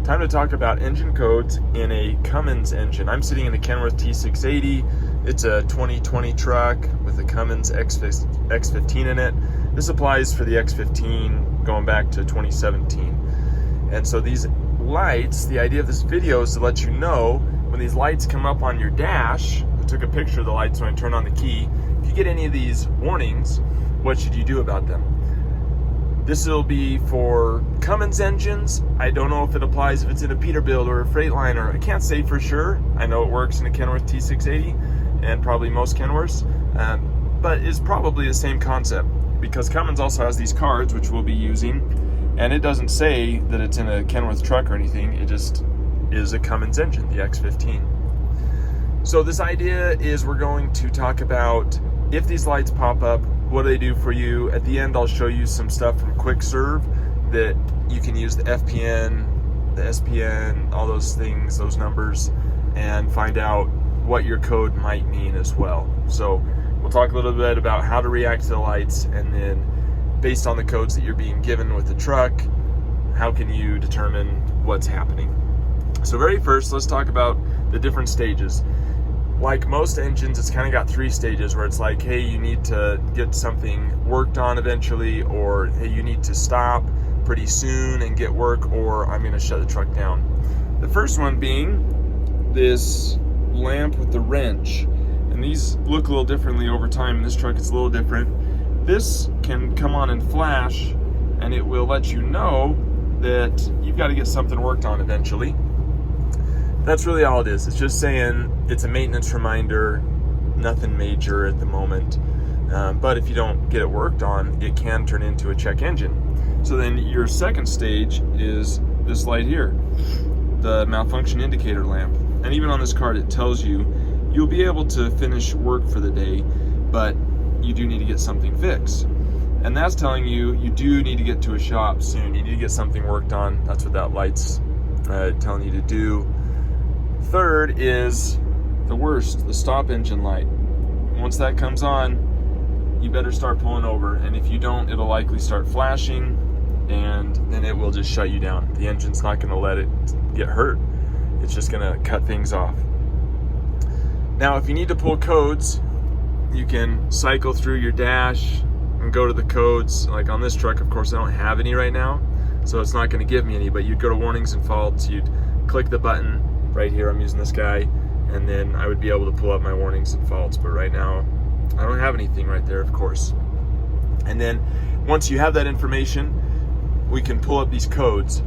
Time to talk about engine codes in a Cummins engine. I'm sitting in a Kenworth T680. It's a 2020 truck with a Cummins X15 in it. This applies for the X15 going back to 2017. And so these lights, the idea of this video is to let you know when these lights come up on your dash. I took a picture of the lights when I turned on the key. If you get any of these warnings, what should you do about them? This will be for Cummins engines. I don't know if it applies if it's in a Peterbilt or a Freightliner. I can't say for sure. I know it works in a Kenworth T680 and probably most Kenworths, but it's probably the same concept because Cummins also has these cards, which we'll be using, and it doesn't say that it's in a Kenworth truck or anything. It just is a Cummins engine, the X15. So this idea is we're going to talk about if these lights pop up, what do they do for you? At the end, I'll show you some stuff from Quickserve that you can use the FPN, the SPN, all those things, those numbers, and find out what your code might mean as well. So we'll talk a little bit about how to react to the lights, and then based on the codes that you're being given with the truck, how can you determine what's happening? So very first, let's talk about the different stages. Like most engines, it's kind of got three stages where it's like, hey, you need to get something worked on eventually, or hey, you need to stop pretty soon and get work, or I'm going to shut the truck down. The first one being this lamp with the wrench. And these look a little differently over time. In this truck, it's a little different. This can come on and flash, and it will let you know that you've got to get something worked on eventually. That's really all it is. It's just saying it's a maintenance reminder, nothing major at the moment. But if you don't get it worked on, it can turn into a check engine. So then your second stage is this light here, the malfunction indicator lamp. And even on this card, it tells you you'll be able to finish work for the day, but you do need to get something fixed. And that's telling you you do need to get to a shop soon. You need to get something worked on. That's what that light's telling you to do. Third is the worst, the stop engine light. Once that comes on, you better start pulling over, and if you don't, it'll likely start flashing, and then it will just shut you down. The engine's not going to let it get hurt. It's just going to cut things off. Now, if you need to pull codes, you can cycle through your dash and go to the codes. Like on this truck, of course, I don't have any right now, so it's not going to give me any, but you'd go to warnings and faults, you'd click the button. Right here, I'm using this guy, and then I would be able to pull up my warnings and faults, but right now I don't have anything right there, of course. And then once you have that information, we can pull up these codes.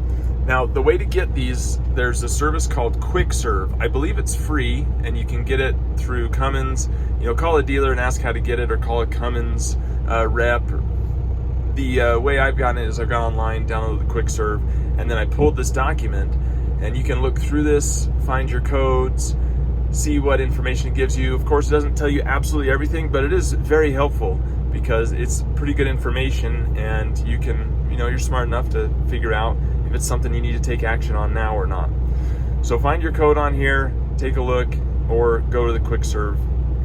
Now, the way to get these, there's a service called Quickserve. I believe it's free, and you can get it through Cummins. You know, call a dealer and ask how to get it, or call a Cummins rep. The way I've gotten it is I've gone online, downloaded the Quickserve, and then I pulled this document. And you can look through this, find your codes, see what information it gives you. Of course, it doesn't tell you absolutely everything, but it is very helpful because it's pretty good information, and you can, you're smart enough to figure out if it's something you need to take action on now or not. So find your code on here, take a look, or go to the Quickserve,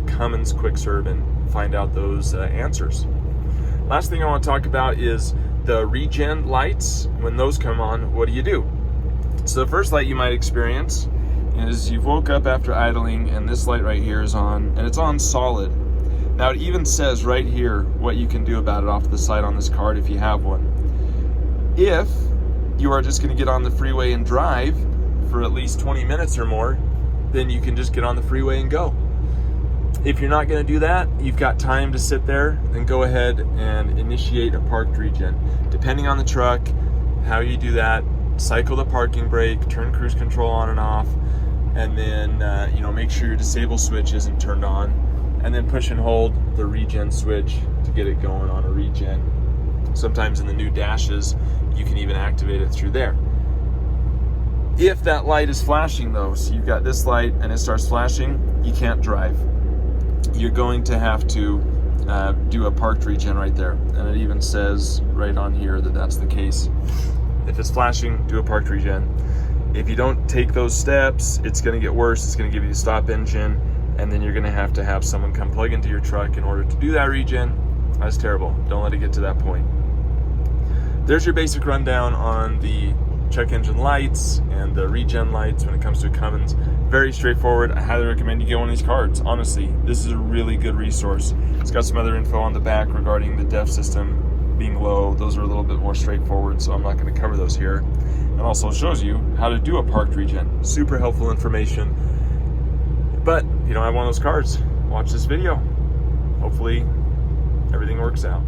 Cummins Quickserve, and find out those answers. Last thing I want to talk about is the Regen lights. When those come on, what do? So the first light you might experience is you've woke up after idling, and this light right here is on, and it's on solid. Now it even says right here what you can do about it off to the side on this card if you have one. If you are just going to get on the freeway and drive for at least 20 minutes or more, then you can just get on the freeway and go. If you're not going to do that, you've got time to sit there, then go ahead and initiate a parked regen. Depending on the truck, how you do that, cycle the parking brake, turn cruise control on and off, and then make sure your disable switch isn't turned on, and then push and hold the regen switch to get it going on a regen. Sometimes in the new dashes, you can even activate it through there. If that light is flashing though, so you've got this light and it starts flashing, you can't drive. You're going to have to do a parked regen right there, and it even says right on here that that's the case. If it's flashing, do a parked regen. If you don't take those steps, it's going to get worse. It's going to give you a stop engine, and then you're going to have someone come plug into your truck in order to do that regen. That's terrible. Don't let it get to that point. There's your basic rundown on the check engine lights and the Regen lights when it comes to Cummins. Very straightforward. I highly recommend you get one of these cards. Honestly, this is a really good resource. It's got some other info on the back regarding the DEF system being low. Those are a little bit more straightforward, so I'm not going to cover those here. And also shows you how to do a parked regen. Super helpful information. But if you don't have one of those cards, watch this video. Hopefully everything works out.